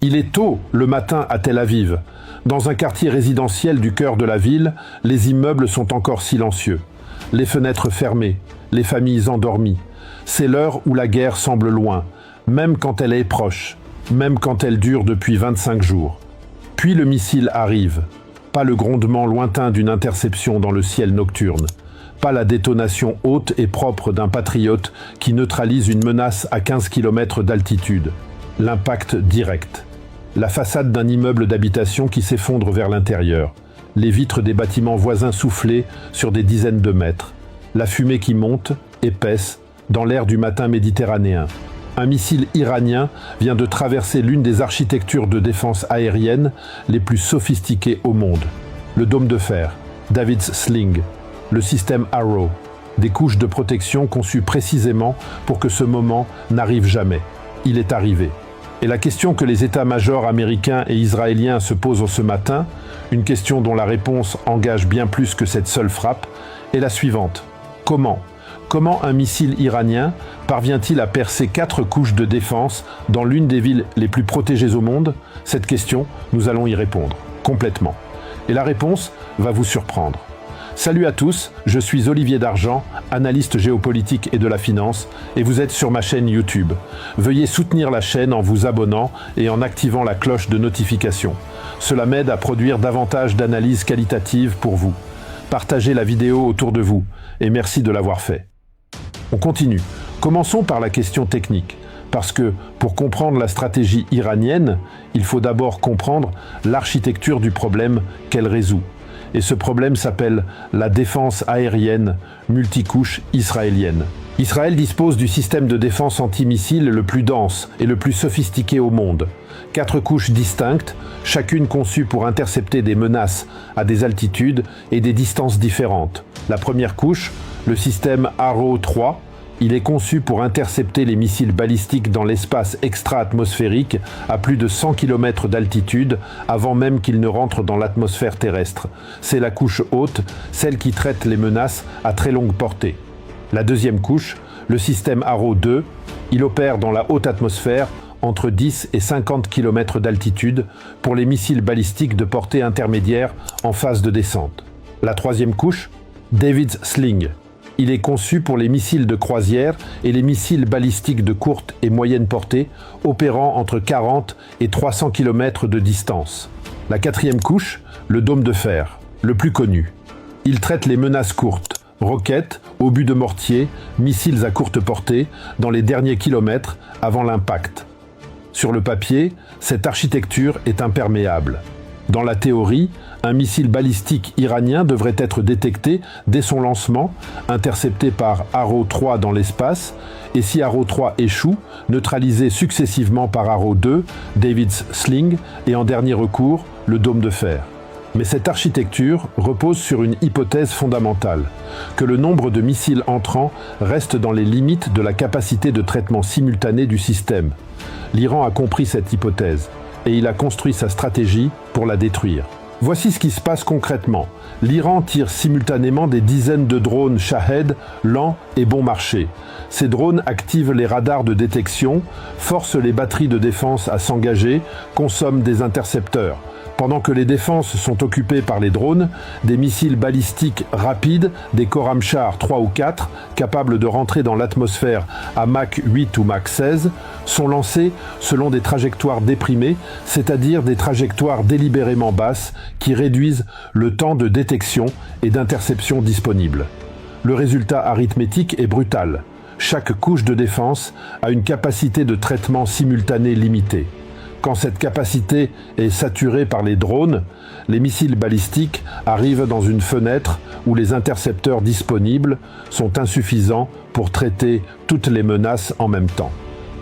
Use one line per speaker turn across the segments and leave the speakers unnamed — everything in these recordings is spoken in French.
Il est tôt le matin à Tel Aviv. Dans un quartier résidentiel du cœur de la ville, les immeubles sont encore silencieux. Les fenêtres fermées, les familles endormies. C'est l'heure où la guerre semble loin, même quand elle est proche, même quand elle dure depuis 25 jours. Puis le missile arrive. Pas le grondement lointain d'une interception dans le ciel nocturne. Pas la détonation haute et propre d'un patriote qui neutralise une menace à 15 km d'altitude. L'impact direct. La façade d'un immeuble d'habitation qui s'effondre vers l'intérieur. Les vitres des bâtiments voisins soufflées sur des dizaines de mètres. La fumée qui monte, épaisse, dans l'air du matin méditerranéen. Un missile iranien vient de traverser l'une des architectures de défense aérienne les plus sophistiquées au monde. Le dôme de fer, David's Sling, le système Arrow, des couches de protection conçues précisément pour que ce moment n'arrive jamais. Il est arrivé. Et la question que les états-majors américains et israéliens se posent ce matin, une question dont la réponse engage bien plus que cette seule frappe, est la suivante. Comment un missile iranien parvient-il à percer 4 couches de défense dans l'une des villes les plus protégées au monde? Cette question, nous allons y répondre, complètement. Et la réponse va vous surprendre. Salut à tous, je suis Olivier Dargent, analyste géopolitique et de la finance, et vous êtes sur ma chaîne YouTube. Veuillez soutenir la chaîne en vous abonnant et en activant la cloche de notification. Cela m'aide à produire davantage d'analyses qualitatives pour vous. Partagez la vidéo autour de vous, et merci de l'avoir fait. On continue. Commençons par la question technique, parce que pour comprendre la stratégie iranienne, il faut d'abord comprendre l'architecture du problème qu'elle résout. Et ce problème s'appelle la défense aérienne multicouche israélienne. Israël dispose du système de défense antimissile le plus dense et le plus sophistiqué au monde. 4 couches distinctes, chacune conçue pour intercepter des menaces à des altitudes et des distances différentes. La première couche, le système Arrow 3, il est conçu pour intercepter les missiles balistiques dans l'espace extra-atmosphérique à plus de 100 km d'altitude avant même qu'ils ne rentrent dans l'atmosphère terrestre. C'est la couche haute, celle qui traite les menaces à très longue portée. La deuxième couche, le système Arrow 2, il opère dans la haute atmosphère entre 10 et 50 km d'altitude pour les missiles balistiques de portée intermédiaire en phase de descente. La troisième couche, David's Sling. Il est conçu pour les missiles de croisière et les missiles balistiques de courte et moyenne portée, opérant entre 40 et 300 km de distance. La quatrième couche, le dôme de fer, le plus connu. Il traite les menaces courtes, roquettes, obus de mortier, missiles à courte portée, dans les derniers kilomètres avant l'impact. Sur le papier, cette architecture est imperméable. Dans la théorie, un missile balistique iranien devrait être détecté dès son lancement, intercepté par Arrow 3 dans l'espace, et si Arrow 3 échoue, neutralisé successivement par Arrow 2, David's Sling et en dernier recours, le dôme de fer. Mais cette architecture repose sur une hypothèse fondamentale, que le nombre de missiles entrants reste dans les limites de la capacité de traitement simultané du système. L'Iran a compris cette hypothèse, et il a construit sa stratégie pour la détruire. Voici ce qui se passe concrètement. L'Iran tire simultanément des dizaines de drones Shahed, lents et bon marché. Ces drones activent les radars de détection, forcent les batteries de défense à s'engager, consomment des intercepteurs. Pendant que les défenses sont occupées par les drones, des missiles balistiques rapides, des Khorramshahr 3 ou 4, capables de rentrer dans l'atmosphère à Mach 8 ou Mach 16, sont lancés selon des trajectoires déprimées, c'est-à-dire des trajectoires délibérément basses qui réduisent le temps de détection et d'interception disponible. Le résultat arithmétique est brutal. Chaque couche de défense a une capacité de traitement simultané limitée. Quand cette capacité est saturée par les drones, les missiles balistiques arrivent dans une fenêtre où les intercepteurs disponibles sont insuffisants pour traiter toutes les menaces en même temps.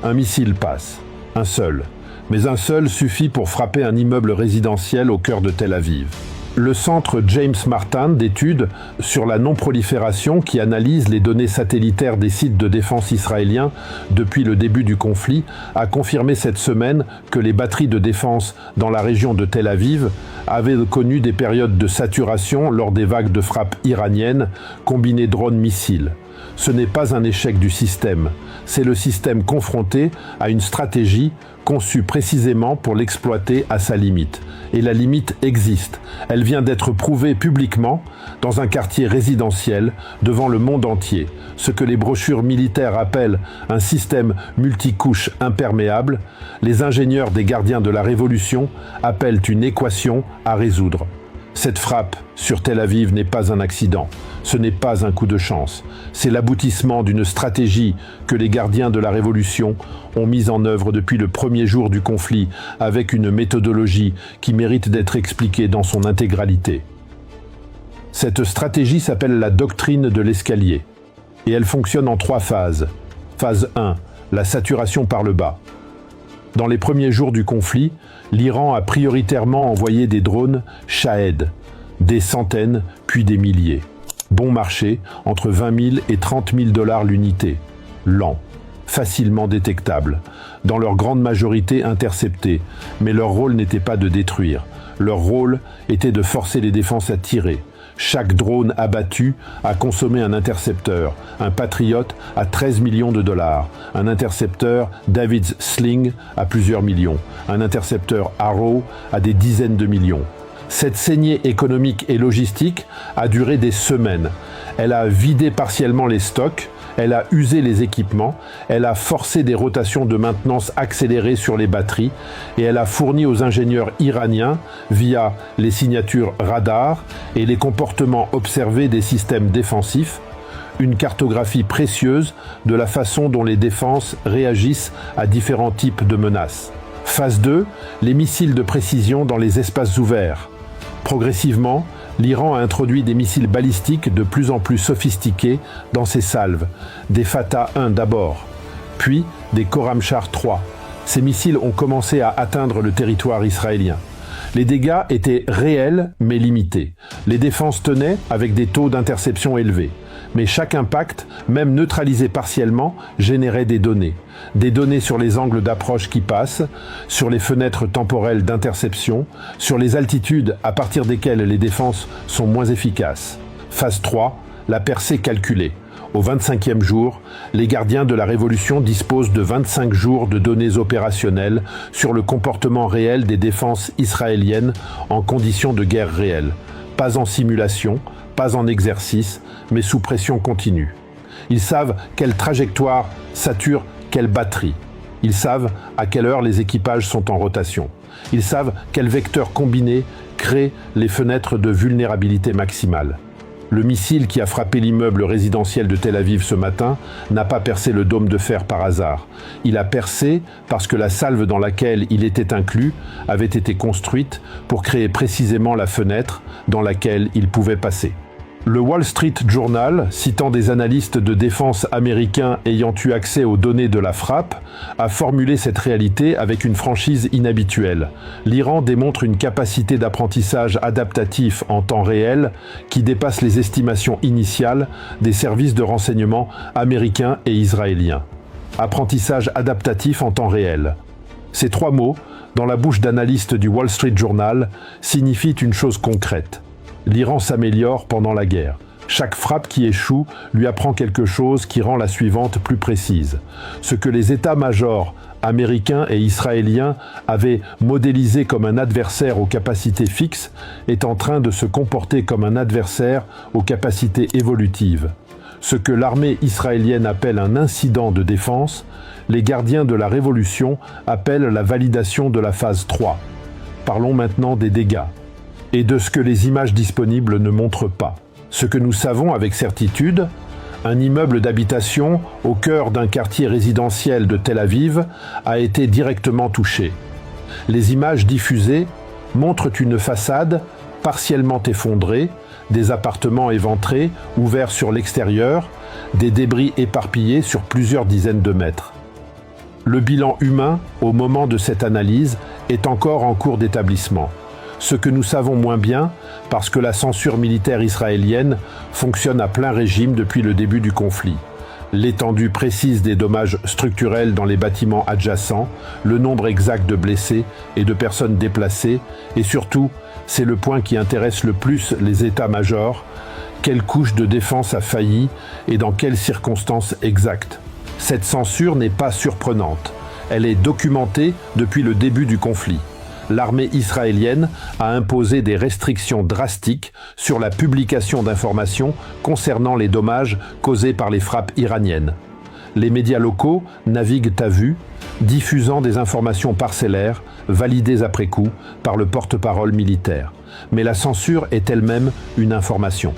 Un missile passe, un seul, mais un seul suffit pour frapper un immeuble résidentiel au cœur de Tel Aviv. Le centre James Martin d'études sur la non-prolifération qui analyse les données satellitaires des sites de défense israéliens depuis le début du conflit a confirmé cette semaine que les batteries de défense dans la région de Tel Aviv avaient connu des périodes de saturation lors des vagues de frappe iraniennes combinées drones-missiles. Ce n'est pas un échec du système, c'est le système confronté à une stratégie conçue précisément pour l'exploiter à sa limite. Et la limite existe. Elle vient d'être prouvée publiquement dans un quartier résidentiel devant le monde entier. Ce que les brochures militaires appellent un système multicouche imperméable, les ingénieurs des gardiens de la Révolution appellent une équation à résoudre. Cette frappe sur Tel Aviv n'est pas un accident, ce n'est pas un coup de chance, c'est l'aboutissement d'une stratégie que les gardiens de la Révolution ont mise en œuvre depuis le premier jour du conflit avec une méthodologie qui mérite d'être expliquée dans son intégralité. Cette stratégie s'appelle la doctrine de l'escalier et elle fonctionne en 3 phases. Phase 1, la saturation par le bas. Dans les premiers jours du conflit, l'Iran a prioritairement envoyé des drones Shahed, des centaines puis des milliers. Bon marché, entre 20 000 et 30 000 $ l'unité. Lent, facilement détectable, dans leur grande majorité interceptés, mais leur rôle n'était pas de détruire. Leur rôle était de forcer les défenses à tirer. Chaque drone abattu a consommé un intercepteur, un Patriot à 13 millions de $, un intercepteur David's Sling à plusieurs millions, un intercepteur Arrow à des dizaines de millions. Cette saignée économique et logistique a duré des semaines. Elle a vidé partiellement les stocks, elle a usé les équipements, elle a forcé des rotations de maintenance accélérées sur les batteries et elle a fourni aux ingénieurs iraniens, via les signatures radar et les comportements observés des systèmes défensifs, une cartographie précieuse de la façon dont les défenses réagissent à différents types de menaces. Phase 2, les missiles de précision dans les espaces ouverts. Progressivement, l'Iran a introduit des missiles balistiques de plus en plus sophistiqués dans ses salves, des Fatah 1 d'abord, puis des Khorramshahr 3. Ces missiles ont commencé à atteindre le territoire israélien. Les dégâts étaient réels mais limités. Les défenses tenaient avec des taux d'interception élevés. Mais chaque impact, même neutralisé partiellement, générait des données. Des données sur les angles d'approche qui passent, sur les fenêtres temporelles d'interception, sur les altitudes à partir desquelles les défenses sont moins efficaces. Phase 3, la percée calculée. Au 25e jour, les gardiens de la Révolution disposent de 25 jours de données opérationnelles sur le comportement réel des défenses israéliennes en conditions de guerre réelle. Pas en simulation, pas en exercice, mais sous pression continue. Ils savent quelle trajectoire sature quelle batterie. Ils savent à quelle heure les équipages sont en rotation. Ils savent quel vecteur combiné crée les fenêtres de vulnérabilité maximale. Le missile qui a frappé l'immeuble résidentiel de Tel Aviv ce matin n'a pas percé le dôme de fer par hasard. Il a percé parce que la salve dans laquelle il était inclus avait été construite pour créer précisément la fenêtre dans laquelle il pouvait passer. Le Wall Street Journal, citant des analystes de défense américains ayant eu accès aux données de la frappe, a formulé cette réalité avec une franchise inhabituelle. L'Iran démontre une capacité d'apprentissage adaptatif en temps réel qui dépasse les estimations initiales des services de renseignement américains et israéliens. Apprentissage adaptatif en temps réel. Ces 3 mots, dans la bouche d'analystes du Wall Street Journal, signifient une chose concrète. L'Iran s'améliore pendant la guerre. Chaque frappe qui échoue lui apprend quelque chose qui rend la suivante plus précise. Ce que les états-majors américains et israéliens avaient modélisé comme un adversaire aux capacités fixes est en train de se comporter comme un adversaire aux capacités évolutives. Ce que l'armée israélienne appelle un incident de défense, les gardiens de la Révolution appellent la validation de la phase 3. Parlons maintenant des dégâts et de ce que les images disponibles ne montrent pas. Ce que nous savons avec certitude, un immeuble d'habitation au cœur d'un quartier résidentiel de Tel Aviv a été directement touché. Les images diffusées montrent une façade partiellement effondrée, des appartements éventrés, ouverts sur l'extérieur, des débris éparpillés sur plusieurs dizaines de mètres. Le bilan humain, au moment de cette analyse, est encore en cours d'établissement. Ce que nous savons moins bien, parce que la censure militaire israélienne fonctionne à plein régime depuis le début du conflit. L'étendue précise des dommages structurels dans les bâtiments adjacents, le nombre exact de blessés et de personnes déplacées, et surtout, c'est le point qui intéresse le plus les états-majors, quelle couche de défense a failli et dans quelles circonstances exactes. Cette censure n'est pas surprenante. Elle est documentée depuis le début du conflit. L'armée israélienne a imposé des restrictions drastiques sur la publication d'informations concernant les dommages causés par les frappes iraniennes. Les médias locaux naviguent à vue, diffusant des informations parcellaires, validées après coup par le porte-parole militaire. Mais la censure est elle-même une information.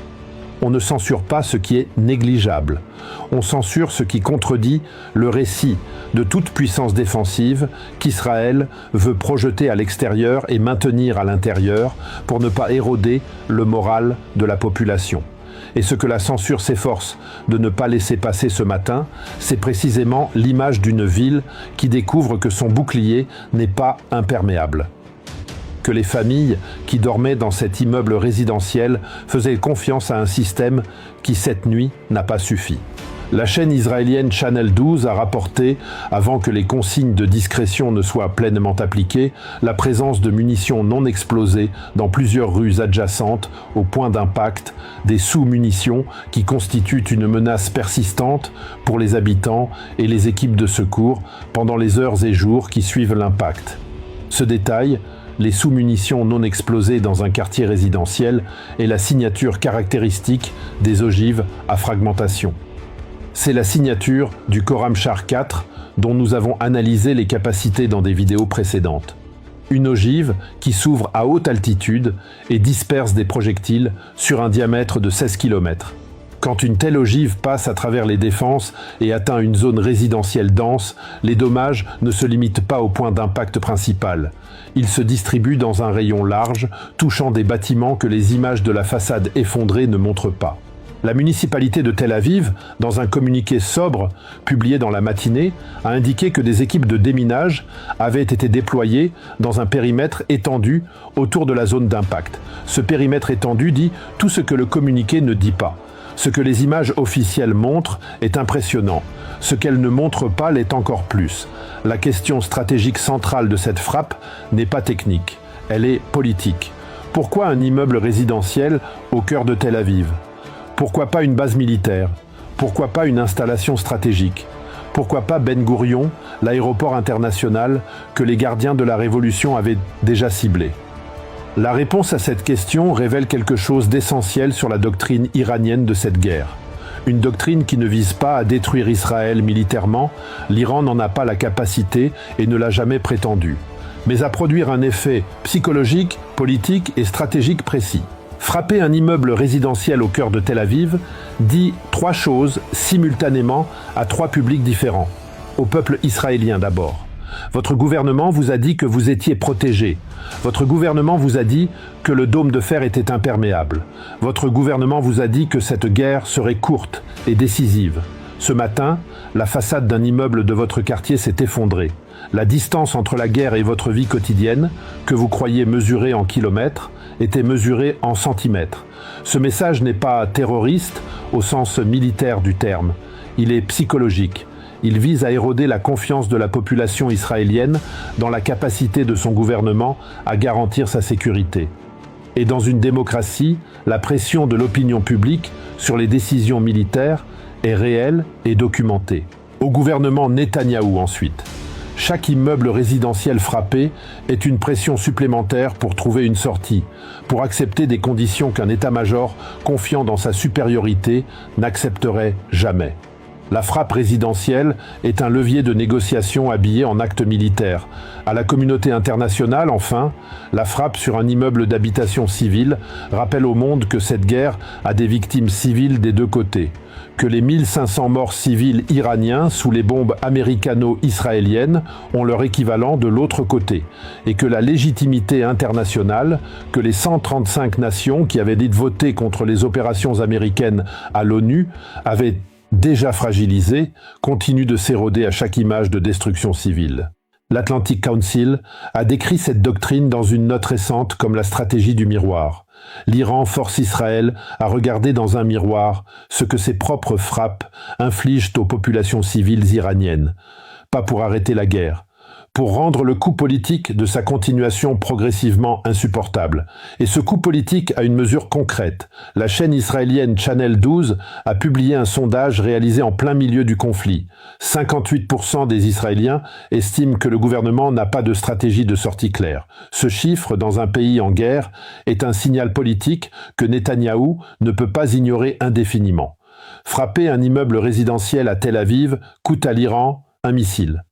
On ne censure pas ce qui est négligeable. On censure ce qui contredit le récit de toute puissance défensive qu'Israël veut projeter à l'extérieur et maintenir à l'intérieur pour ne pas éroder le moral de la population. Et ce que la censure s'efforce de ne pas laisser passer ce matin, c'est précisément l'image d'une ville qui découvre que son bouclier n'est pas imperméable. Que les familles qui dormaient dans cet immeuble résidentiel faisaient confiance à un système qui, cette nuit, n'a pas suffi. La chaîne israélienne Channel 12 a rapporté, avant que les consignes de discrétion ne soient pleinement appliquées, la présence de munitions non explosées dans plusieurs rues adjacentes au point d'impact, des sous-munitions qui constituent une menace persistante pour les habitants et les équipes de secours pendant les heures et jours qui suivent l'impact. Ce détail, les sous-munitions non explosées dans un quartier résidentiel, est la signature caractéristique des ogives à fragmentation. C'est la signature du Khorramshahr 4 dont nous avons analysé les capacités dans des vidéos précédentes. Une ogive qui s'ouvre à haute altitude et disperse des projectiles sur un diamètre de 16 km. Quand une telle ogive passe à travers les défenses et atteint une zone résidentielle dense, les dommages ne se limitent pas au point d'impact principal. Ils se distribuent dans un rayon large, touchant des bâtiments que les images de la façade effondrée ne montrent pas. La municipalité de Tel Aviv, dans un communiqué sobre publié dans la matinée, a indiqué que des équipes de déminage avaient été déployées dans un périmètre étendu autour de la zone d'impact. Ce périmètre étendu dit tout ce que le communiqué ne dit pas. Ce que les images officielles montrent est impressionnant. Ce qu'elles ne montrent pas l'est encore plus. La question stratégique centrale de cette frappe n'est pas technique, elle est politique. Pourquoi un immeuble résidentiel au cœur de Tel Aviv ? Pourquoi pas une base militaire ? Pourquoi pas une installation stratégique ? Pourquoi pas Ben Gourion, l'aéroport international que les gardiens de la Révolution avaient déjà ciblé ? La réponse à cette question révèle quelque chose d'essentiel sur la doctrine iranienne de cette guerre. Une doctrine qui ne vise pas à détruire Israël militairement, l'Iran n'en a pas la capacité et ne l'a jamais prétendu, mais à produire un effet psychologique, politique et stratégique précis. Frapper un immeuble résidentiel au cœur de Tel Aviv dit 3 choses simultanément à 3 publics différents. Au peuple israélien d'abord. Votre gouvernement vous a dit que vous étiez protégé. Votre gouvernement vous a dit que le dôme de fer était imperméable. Votre gouvernement vous a dit que cette guerre serait courte et décisive. Ce matin, la façade d'un immeuble de votre quartier s'est effondrée. La distance entre la guerre et votre vie quotidienne, que vous croyez mesurer en kilomètres, était mesurée en centimètres. Ce message n'est pas terroriste au sens militaire du terme. Il est psychologique. Il vise à éroder la confiance de la population israélienne dans la capacité de son gouvernement à garantir sa sécurité. Et dans une démocratie, la pression de l'opinion publique sur les décisions militaires est réelle et documentée. Au gouvernement Netanyahou ensuite. Chaque immeuble résidentiel frappé est une pression supplémentaire pour trouver une sortie, pour accepter des conditions qu'un état-major confiant dans sa supériorité n'accepterait jamais. La frappe résidentielle est un levier de négociation habillé en acte militaire. À la communauté internationale, enfin, la frappe sur un immeuble d'habitation civile rappelle au monde que cette guerre a des victimes civiles des deux côtés, que les 1500 morts civils iraniens sous les bombes américano-israéliennes ont leur équivalent de l'autre côté, et que la légitimité internationale, que les 135 nations qui avaient dit voter contre les opérations américaines à l'ONU avaient déjà fragilisé, continue de s'éroder à chaque image de destruction civile. L'Atlantic Council a décrit cette doctrine dans une note récente comme la stratégie du miroir. L'Iran force Israël à regarder dans un miroir ce que ses propres frappes infligent aux populations civiles iraniennes. Pas pour arrêter la guerre, pour rendre le coût politique de sa continuation progressivement insupportable. Et ce coût politique a une mesure concrète. La chaîne israélienne Channel 12 a publié un sondage réalisé en plein milieu du conflit. 58% des Israéliens estiment que le gouvernement n'a pas de stratégie de sortie claire. Ce chiffre, dans un pays en guerre, est un signal politique que Netanyahou ne peut pas ignorer indéfiniment. Frapper un immeuble résidentiel à Tel Aviv coûte à l'Iran un missile.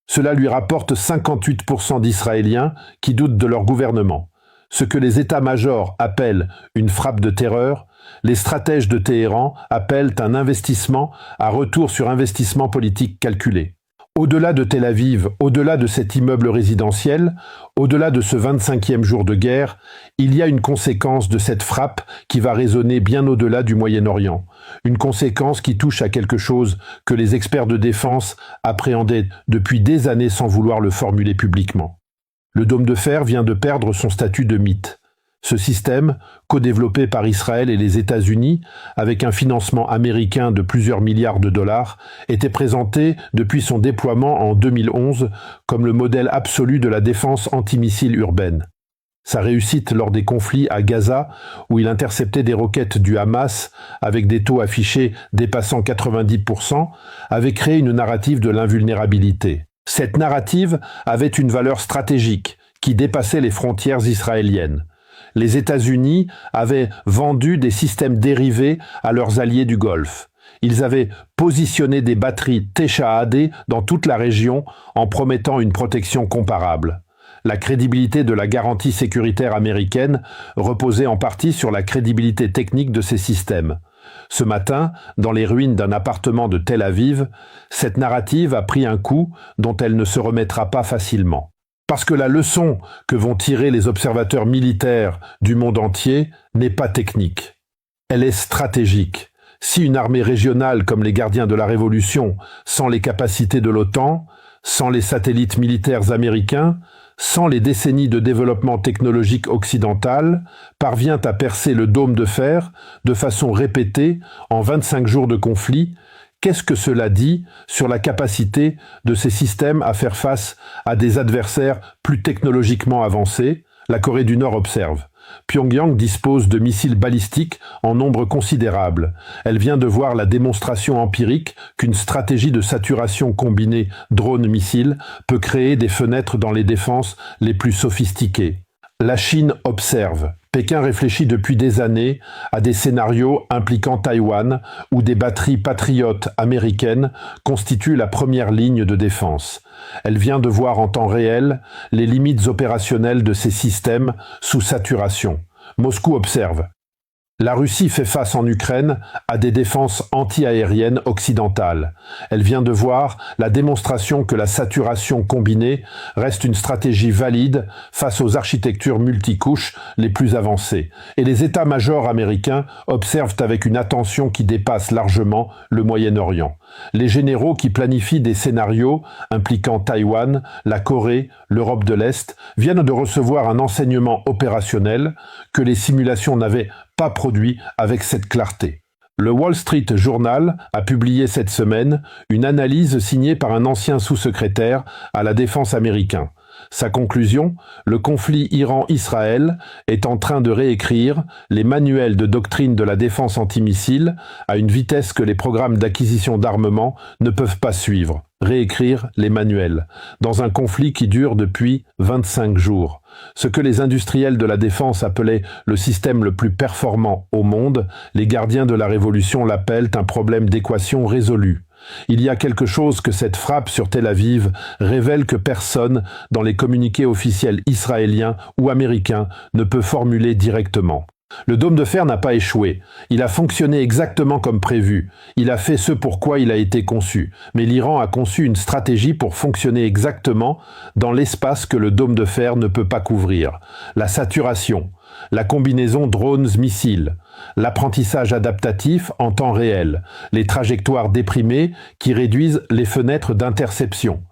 Cela lui rapporte 58% d'Israéliens qui doutent de leur gouvernement. Ce que les états-majors appellent une frappe de terreur, les stratèges de Téhéran appellent un investissement à retour sur investissement politique calculé. Au-delà de Tel Aviv, au-delà de cet immeuble résidentiel, au-delà de ce 25e jour de guerre, il y a une conséquence de cette frappe qui va résonner bien au-delà du Moyen-Orient. Une conséquence qui touche à quelque chose que les experts de défense appréhendaient depuis des années sans vouloir le formuler publiquement. Le dôme de fer vient de perdre son statut de mythe. Ce système, co-développé par Israël et les États-Unis, avec un financement américain de plusieurs milliards de dollars, était présenté depuis son déploiement en 2011 comme le modèle absolu de la défense antimissile urbaine. Sa réussite lors des conflits à Gaza, où il interceptait des roquettes du Hamas avec des taux affichés dépassant 90%, avait créé une narrative de l'invulnérabilité. Cette narrative avait une valeur stratégique qui dépassait les frontières israéliennes. Les États-Unis avaient vendu des systèmes dérivés à leurs alliés du Golfe. Ils avaient positionné des batteries Tesha'ad dans toute la région en promettant une protection comparable. La crédibilité de la garantie sécuritaire américaine reposait en partie sur la crédibilité technique de ces systèmes. Ce matin, dans les ruines d'un appartement de Tel Aviv, cette narrative a pris un coup dont elle ne se remettra pas facilement. Parce que la leçon que vont tirer les observateurs militaires du monde entier n'est pas technique. Elle est stratégique. Si une armée régionale comme les gardiens de la Révolution, sans les capacités de l'OTAN, sans les satellites militaires américains, sans les décennies de développement technologique occidental, parvient à percer le dôme de fer de façon répétée en 25 jours de conflit, qu'est-ce que cela dit sur la capacité de ces systèmes à faire face à des adversaires plus technologiquement avancés? La Corée du Nord observe. Pyongyang dispose de missiles balistiques en nombre considérable. Elle vient de voir la démonstration empirique qu'une stratégie de saturation combinée drone-missile peut créer des fenêtres dans les défenses les plus sophistiquées. La Chine observe. Pékin réfléchit depuis des années à des scénarios impliquant Taïwan où des batteries patriotes américaines constituent la première ligne de défense. Elle vient de voir en temps réel les limites opérationnelles de ces systèmes sous saturation. Moscou observe. La Russie fait face en Ukraine à des défenses anti-aériennes occidentales. Elle vient de voir la démonstration que la saturation combinée reste une stratégie valide face aux architectures multicouches les plus avancées. Et les états-majors américains observent avec une attention qui dépasse largement le Moyen-Orient. Les généraux qui planifient des scénarios impliquant Taïwan, la Corée, l'Europe de l'Est viennent de recevoir un enseignement opérationnel que les simulations n'avaient pas produit avec cette clarté. Le Wall Street Journal a publié cette semaine une analyse signée par un ancien sous-secrétaire à la défense américain. Sa conclusion, le conflit Iran-Israël est en train de réécrire les manuels de doctrine de la défense antimissile à une vitesse que les programmes d'acquisition d'armement ne peuvent pas suivre. Réécrire les manuels, dans un conflit qui dure depuis 25 jours. Ce que les industriels de la défense appelaient le système le plus performant au monde, les gardiens de la Révolution l'appellent un problème d'équation résolue. Il y a quelque chose que cette frappe sur Tel Aviv révèle que personne, dans les communiqués officiels israéliens ou américains, ne peut formuler directement. Le dôme de fer n'a pas échoué. Il a fonctionné exactement comme prévu. Il a fait ce pour quoi il a été conçu. Mais l'Iran a conçu une stratégie pour fonctionner exactement dans l'espace que le dôme de fer ne peut pas couvrir. La saturation, la combinaison drones-missiles, l'apprentissage adaptatif en temps réel, les trajectoires déprimées qui réduisent les fenêtres d'interception.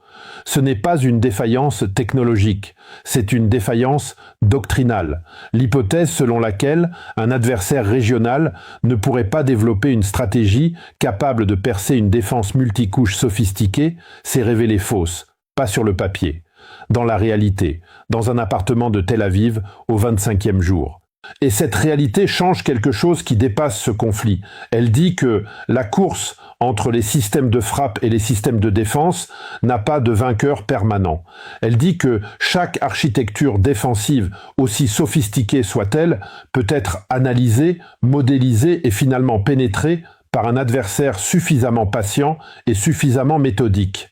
Ce n'est pas une défaillance technologique, c'est une défaillance doctrinale. L'hypothèse selon laquelle un adversaire régional ne pourrait pas développer une stratégie capable de percer une défense multicouche sophistiquée s'est révélée fausse. pas sur le papier, dans la réalité, dans un appartement de Tel Aviv au 25e jour. Et cette réalité change quelque chose qui dépasse ce conflit. Elle dit que la course entre les systèmes de frappe et les systèmes de défense n'a pas de vainqueur permanent. Elle dit que chaque architecture défensive, aussi sophistiquée soit-elle, peut être analysée, modélisée et finalement pénétrée par un adversaire suffisamment patient et suffisamment méthodique.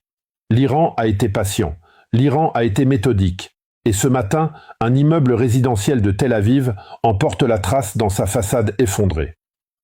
L'Iran a été patient, l'Iran a été méthodique. Et ce matin, un immeuble résidentiel de Tel Aviv en porte la trace dans sa façade effondrée.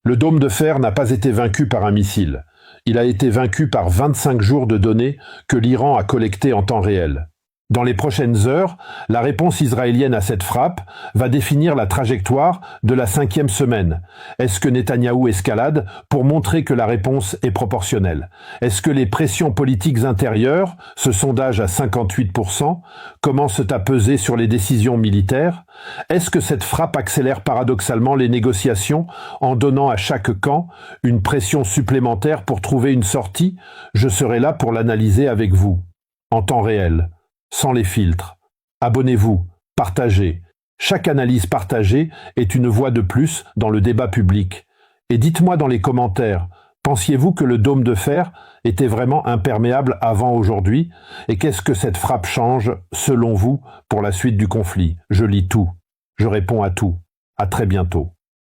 Le dôme de fer n'a pas été vaincu par un missile. Il a été vaincu par 25 jours de données que l'Iran a collectées en temps réel. Dans les prochaines heures, la réponse israélienne à cette frappe va définir la trajectoire de la 5e semaine. Est-ce que Netanyahou escalade pour montrer que la réponse est proportionnelle? Est-ce que les pressions politiques intérieures, ce sondage à 58%, commencent à peser sur les décisions militaires? Est-ce que cette frappe accélère paradoxalement les négociations en donnant à chaque camp une pression supplémentaire pour trouver une sortie? Je serai là pour l'analyser avec vous, en temps réel. Sans les filtres. Abonnez-vous, partagez. Chaque analyse partagée est une voix de plus dans le débat public. Et dites-moi dans les commentaires, pensiez-vous que le dôme de fer était vraiment imperméable avant aujourd'hui? Et qu'est-ce que cette frappe change, selon vous, pour la suite du conflit? Je lis tout. Je réponds à tout. À très bientôt.